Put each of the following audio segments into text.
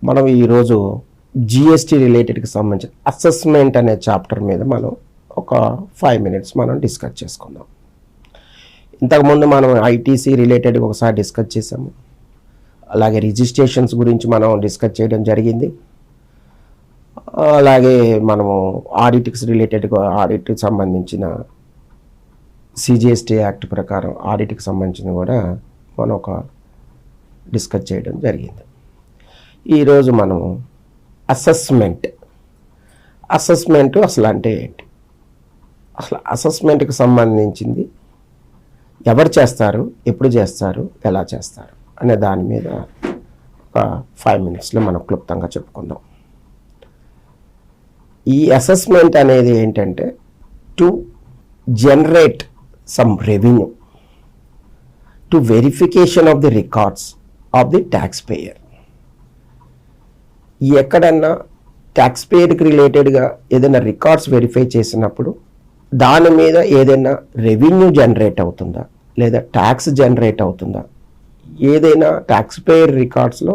మనం ఈరోజు జిఎస్టీ రిలేటెడ్కి సంబంధించిన అసెస్మెంట్ అనే చాప్టర్ మీద మనం ఒక 5 minutes మనం డిస్కస్ చేసుకుందాం. ఇంతకుముందు మనం ఐటీసీ రిలేటెడ్గా ఒకసారి డిస్కస్ చేసాము. అలాగే రిజిస్ట్రేషన్స్ గురించి మనం డిస్కస్ చేయడం జరిగింది. అలాగే మనము ఆడిట్కి రిలేటెడ్గా ఆడిట్కి సంబంధించిన సిజిఎస్టీ యాక్ట్ ప్రకారం ఆడిట్కి సంబంధించిన కూడా మనం ఒక డిస్కస్ చేయడం జరిగింది. ఈరోజు మనము అసెస్మెంట్ అసలు అంటే ఏంటి, అసలు అసెస్మెంట్కి సంబంధించింది ఎవరు చేస్తారు, ఎప్పుడు చేస్తారు, ఎలా చేస్తారు అనే దాని మీద ఒక 5 minutesలో మనం క్లుప్తంగా చెప్పుకుందాం. ఈ అసెస్మెంట్ అనేది ఏంటంటే to generate some revenue to verification of the records of the tax payer. ఎక్కడన్నా ట్యాక్స్ పేయర్కి రిలేటెడ్గా ఏదైనా రికార్డ్స్ వెరిఫై చేసినప్పుడు దాని మీద ఏదైనా రెవెన్యూ జనరేట్ అవుతుందా లేదా ట్యాక్స్ జనరేట్ అవుతుందా, ఏదైనా ట్యాక్స్ పేయర్ రికార్డ్స్లో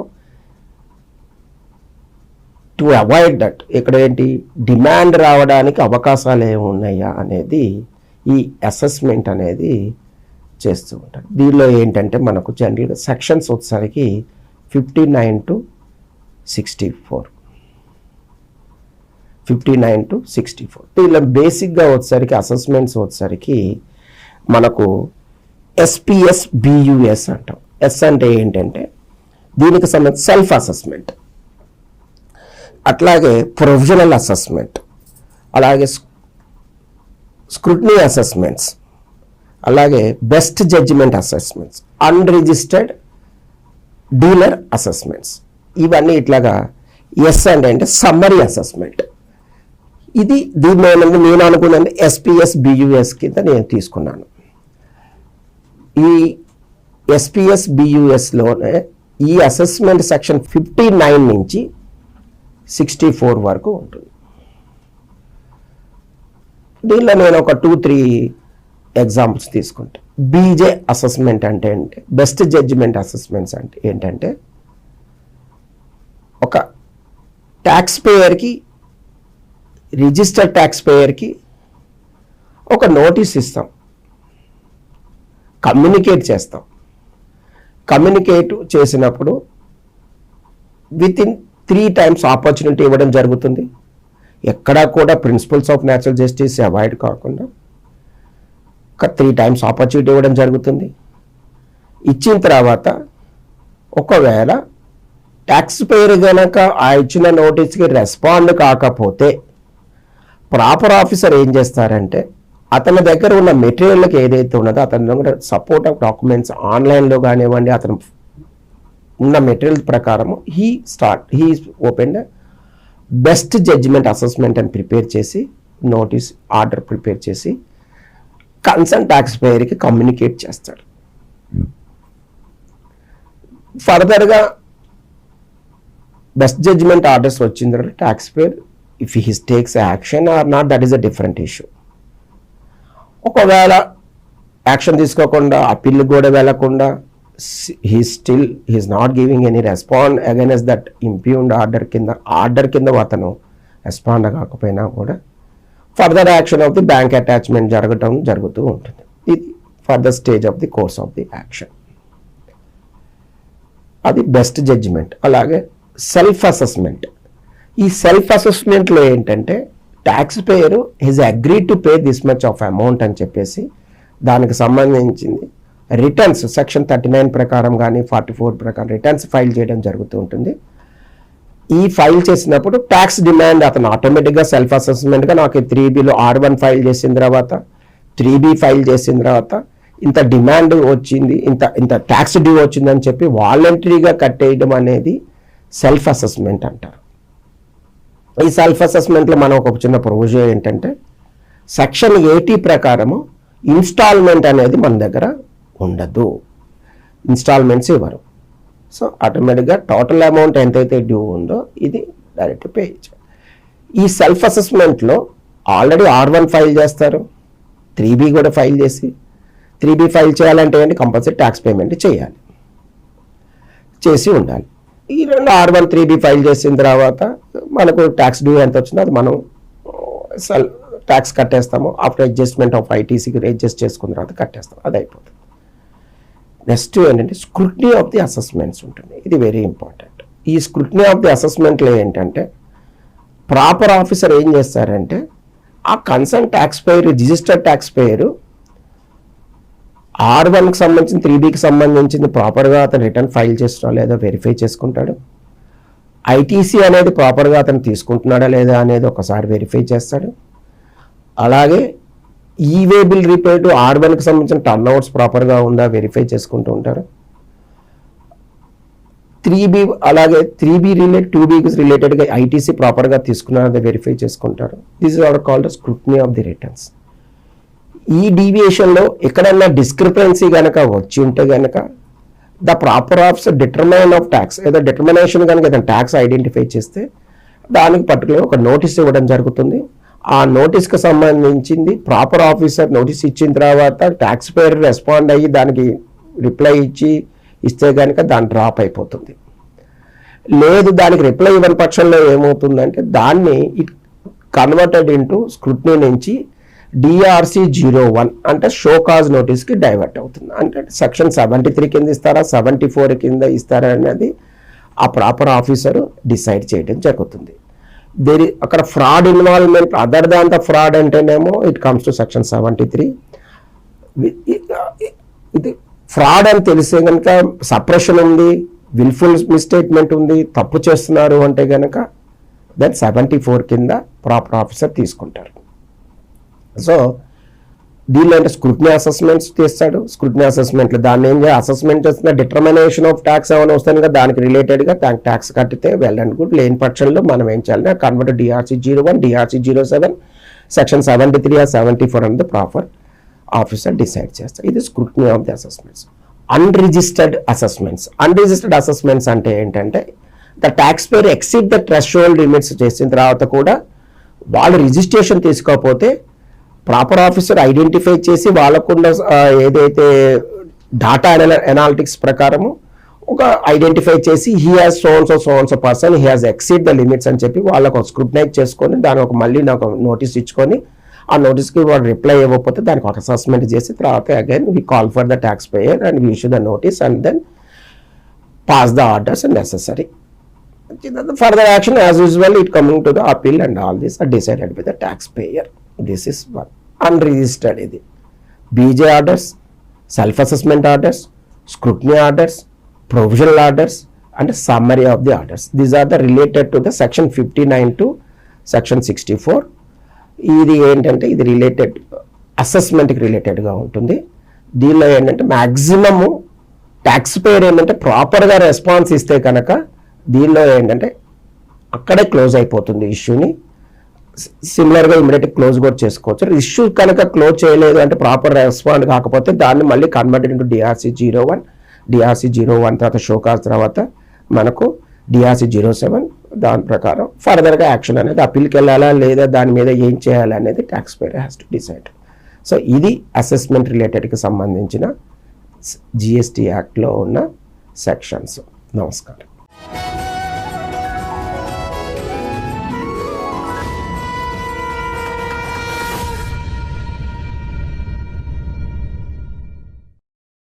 టు అవాయిడ్ దట్ ఇక్కడ ఏంటి డిమాండ్ రావడానికి అవకాశాలు ఏమున్నాయా అనేది ఈ అసెస్మెంట్ అనేది చేస్తూ ఉంటారు. దీనిలో ఏంటంటే మనకు జనరల్గా సెక్షన్స్ వచ్చేసరికి 59 to 64 దీనిలో బేసిక్గా వచ్చేసరికి అసెస్మెంట్స్ వచ్చేసరికి మనకు ఎస్పిఎస్ బియుఎస్ అంటాం. ఎస్ అంటే ఏంటంటే దీనికి సంబంధించి సెల్ఫ్ అసెస్మెంట్, అట్లాగే ప్రొవిజనల్ అసెస్మెంట్, అలాగే స్క్రూటినీ అసెస్మెంట్స్, అలాగే best judgement assessments, unregistered dealer assessments. ఇవన్నీ ఇట్లాగా ఎస్ అంటే సమ్మరీ అసెస్మెంట్. ఇది దీని నేను అనుకున్నాను ఎస్పిఎస్ బియుఎస్ కింద నేను తీసుకున్నాను. ఈ ఎస్పిఎస్ బియుఎస్లోనే ఈ అసెస్మెంట్ సెక్షన్ 59 నుంచి 64 వరకు ఉంటుంది. దీనిలో నేను ఒక 2-3 ఎగ్జాంపుల్స్ తీసుకుంటా. బీజే అసెస్మెంట్ అంటే బెస్ట్ జడ్జిమెంట్ అసెస్మెంట్స్ అంటే ఏంటంటే ఒక ట్యాక్స్ పేయర్కి, రిజిస్టర్డ్ ట్యాక్స్ పేయర్కి ఒక నోటీస్ ఇస్తాం, కమ్యూనికేట్ చేస్తాం. కమ్యూనికేట్ చేసినప్పుడు వితిన్ 3 times ఆపర్చునిటీ ఇవ్వడం జరుగుతుంది. ఎక్కడా కూడా principles of natural justice avoid కాకుండా ఒక 3 times ఆపర్చునిటీ ఇవ్వడం జరుగుతుంది. ఇచ్చిన తర్వాత ఒకవేళ ట్యాక్స్ పేయర్ కనుక ఆ ఇచ్చిన నోటీస్కి రెస్పాండ్ కాకపోతే ప్రాపర్ ఆఫీసర్ ఏం చేస్తారంటే అతని దగ్గర ఉన్న మెటీరియల్కి ఏదైతే ఉన్నదో అతని దగ్గర సపోర్ట్ ఆఫ్ డాక్యుమెంట్స్ ఆన్లైన్లో కానివ్వండి, అతను ఉన్న మెటీరియల్ ప్రకారము he open best judgement assessment అని ప్రిపేర్ చేసి నోటీస్ ఆర్డర్ ప్రిపేర్ చేసి కన్సర్న్ ట్యాక్స్ పేయర్కి కమ్యూనికేట్ చేస్తాడు. ఫర్దర్గా బెస్ట్ జడ్జిమెంట్ ఆర్డర్స్ వచ్చిన తర్వాత taxpayer if he takes action or not, that is a different issue. ఒకవేళ యాక్షన్ తీసుకోకుండా అప్పీల్ కూడా వెళ్లకుండా he's not giving any respond against that impugned order కింద అతను రెస్పాండ్ కాకపోయినా కూడా further action of the bank attachment జరుగుతూ ఉంటుంది. ఇది further stage of the course of the action. అది బెస్ట్ జడ్జిమెంట్. అలాగే సెల్ఫ్ అసెస్మెంట్. ఈ సెల్ఫ్ అసెస్మెంట్లో ఏంటంటే tax payer his agreed to pay this much of amount అని చెప్పేసి దానికి సంబంధించింది రిటర్న్స్ సెక్షన్ 39 ప్రకారం కానీ 44 ప్రకారం రిటర్న్స్ ఫైల్ చేయడం జరుగుతూ ఉంటుంది. ఈ ఫైల్ చేసినప్పుడు ట్యాక్స్ డిమాండ్ అతను ఆటోమేటిక్గా సెల్ఫ్ అసెస్మెంట్గా నాకు 3Bలో R1 ఫైల్ చేసిన తర్వాత 3B ఫైల్ చేసిన తర్వాత ఇంత డిమాండ్ వచ్చింది, ఇంత ట్యాక్స్ డ్యూ వచ్చిందని చెప్పి వాలంటరీగా కట్టేయడం అనేది సెల్ఫ్ అసెస్మెంట్ అంటారు. ఈ సెల్ఫ్ అసెస్మెంట్లో మనం ఒక చిన్న ప్రొవిజన్ ఏంటంటే సెక్షన్ 80 ప్రకారము ఇన్స్టాల్మెంట్ అనేది మన దగ్గర ఉండదు, ఇన్స్టాల్మెంట్స్ ఇవ్వరు. సో ఆటోమేటిక్గా టోటల్ అమౌంట్ ఎంతైతే డ్యూ ఉందో ఇది డైరెక్ట్ పే చేయాలి. ఈ సెల్ఫ్ అసెస్మెంట్లో ఆల్రెడీ R1 ఫైల్ చేస్తారు, 3B కూడా ఫైల్ చేసి 3B ఫైల్ చేయాలంటే ఏంటి కంపల్సరీ ట్యాక్స్ పేమెంట్ చేయాలి, చేసి ఉండాలి. ఈ రెండు R1 3B ఫైల్ చేసిన తర్వాత మనకు ట్యాక్స్ డ్యూ ఎంత వచ్చిందో అది మనం ట్యాక్స్ కట్టేస్తాము. ఆఫ్టర్ అడ్జస్ట్మెంట్ ఆఫ్ ఐటీసీకి అడ్జస్ట్ చేసుకున్న తర్వాత కట్టేస్తాం, అది అయిపోతుంది. నెక్స్ట్ ఏంటంటే స్క్రూటినీ ఆఫ్ ది అసెస్మెంట్స్ ఉంటుంది. ఇది వెరీ ఇంపార్టెంట్. ఈ స్క్రూటినీ ఆఫ్ ది అసెస్మెంట్లో ఏంటంటే ప్రాపర్ ఆఫీసర్ ఏం చేస్తారంటే ఆ concern tax payer, registered tax payer R1కి సంబంధించిన 3Bకి సంబంధించింది ప్రాపర్గా అతను రిటర్న్ ఫైల్ చేస్తున్నా లేదా వెరిఫై చేసుకుంటాడు. ఐటీసీ అనేది ప్రాపర్గా అతను తీసుకుంటున్నాడా లేదా అనేది ఒకసారి వెరిఫై చేస్తాడు. అలాగే ఈవే బిల్ రిపేర్ టు R1కి సంబంధించిన టర్న్ అవుట్స్ ప్రాపర్గా ఉందా వెరిఫై చేసుకుంటూ ఉంటారు. 3B అలాగే 3B రిలేటెడ్ 2Bకి రిలేటెడ్గా ఐటీసీ ప్రాపర్గా తీసుకున్నారో వెరిఫై చేసుకుంటారు. This is are called scrutiny of the returns. ఈ డీవియేషన్లో ఎక్కడన్నా డిస్క్రిపెన్సీ కనుక వచ్చి ఉంటే కనుక the proper officer determine of tax ఏదో డిటర్మినేషన్ కనుక ఏదైనా ట్యాక్స్ ఐడెంటిఫై చేస్తే దానికి పర్టికులర్ ఒక నోటీస్ ఇవ్వడం జరుగుతుంది. ఆ నోటీస్కి సంబంధించింది ప్రాపర్ ఆఫీసర్ నోటీస్ ఇచ్చిన తర్వాత ట్యాక్స్ పేయర్ రెస్పాండ్ అయ్యి దానికి రిప్లై ఇస్తే కనుక దాని డ్రాప్ అయిపోతుంది. లేదు దానికి రిప్లై ఇవ్వని పక్షంలో ఏమవుతుందంటే దాన్ని ఇట్ కన్వర్టెడ్ ఇంటూ స్క్రూటినీ నుంచి DRC 01 అంటే షో కాజ్ నోటీస్కి డైవర్ట్ అవుతుంది. అంటే సెక్షన్ 73 కింద ఇస్తారా 74 కింద ఇస్తారా అనేది ఆ ప్రాపర్ ఆఫీసరు డిసైడ్ చేయడం జరుగుతుంది. అక్కడ fraud involvement other than the fraud అంటేనేమో ఇట్ కమ్స్ టు సెక్షన్ 73. ఇది ఫ్రాడ్ అని తెలిసే కనుక సప్రెషన్ ఉంది, విల్ఫుల్ మిస్టేట్మెంట్ ఉంది, తప్పు చేస్తున్నారు అంటే కనుక దెన్ 74 కింద ప్రాపర్ ఆఫీసర్ తీసుకుంటారు. సో దీనిలో అంటే స్క్రూటినీ అసెస్మెంట్స్ చేస్తాడు. స్క్రూటినీ అసెస్మెంట్లో దాన్ని ఏం చేయాలి, అసెస్మెంట్ చేస్తున్న డిటర్మినేషన్ ఆఫ్ ట్యాక్స్ ఏమైనా వస్తుంది కదా దానికి రిలేటెడ్గా ట్యాక్స్ కట్టితే వెల్ అండ్ గుడ్. లేని పక్షంలో మనం ఏం చేయాలి, convert DRC 01, DRC 07, section 73 or 74 అనేది ప్రాపర్ ఆఫీసర్ డిసైడ్ చేస్తారు. ఇది scrutiny of the assessments. Unregistered assessments. Unregistered assessments అంటే ఏంటంటే the tax payer exceed the threshold limits చేసిన తర్వాత కూడా వాళ్ళు రిజిస్ట్రేషన్ తీసుకోకపోతే ప్రాపర్ ఆఫీసర్ ఐడెంటిఫై చేసి వాళ్ళకున్న ఏదైతే డాటా అనాలిటిక్స్ ప్రకారము ఒక ఐడెంటిఫై చేసి he has so person he has exceed the limits అని చెప్పి వాళ్ళకు స్క్రూటినైజ్ చేసుకొని దాని ఒక మళ్ళీ నాకు నోటీస్ ఇచ్చుకొని ఆ నోటీస్కి వాడు రిప్లై ఇవ్వకపోతే దానికి ఒక అసెస్మెంట్ చేసి తర్వాత again we call for the tax payer and we issue the notice and then pass the orders necessary. Further action as usual it coming to the appeal and all this are decided by the taxpayer. This is one. Unregistered ఇది BJ orders, self-assessment orders, scrutiny orders, provisional orders and summary of the orders. These are the related to the section 59 to section 64. ఇది ఏంటంటే ఇది related అసెస్మెంట్కి రిలేటెడ్గా ఉంటుంది. దీనిలో ఏంటంటే maximum tax payer ఏంటంటే ప్రాపర్గా రెస్పాన్స్ ఇస్తే కనుక దీనిలో ఏంటంటే అక్కడే క్లోజ్ అయిపోతుంది ఇష్యూని. సిమిలర్గా ఇమీడియట్గా క్లోజ్ కూడా చేసుకోవచ్చు. ఇష్యూ కనుక క్లోజ్ చేయలేదు అంటే ప్రాపర్ రెస్పాండ్ కాకపోతే దాన్ని మళ్ళీ కన్వర్టెడ్ ఇంటూ DRC 01, DRC 01 తర్వాత షోకాస్ తర్వాత మనకు DRC 07 దాని ప్రకారం ఫర్దర్గా యాక్షన్ అనేది అప్పీల్కి వెళ్ళాలా లేదా దాని మీద ఏం చేయాలి అనేది tax payer has to decide. So ఇది అసెస్మెంట్ రిలేటెడ్కి సంబంధించిన GST యాక్ట్లో ఉన్న సెక్షన్స్. నమస్కారం.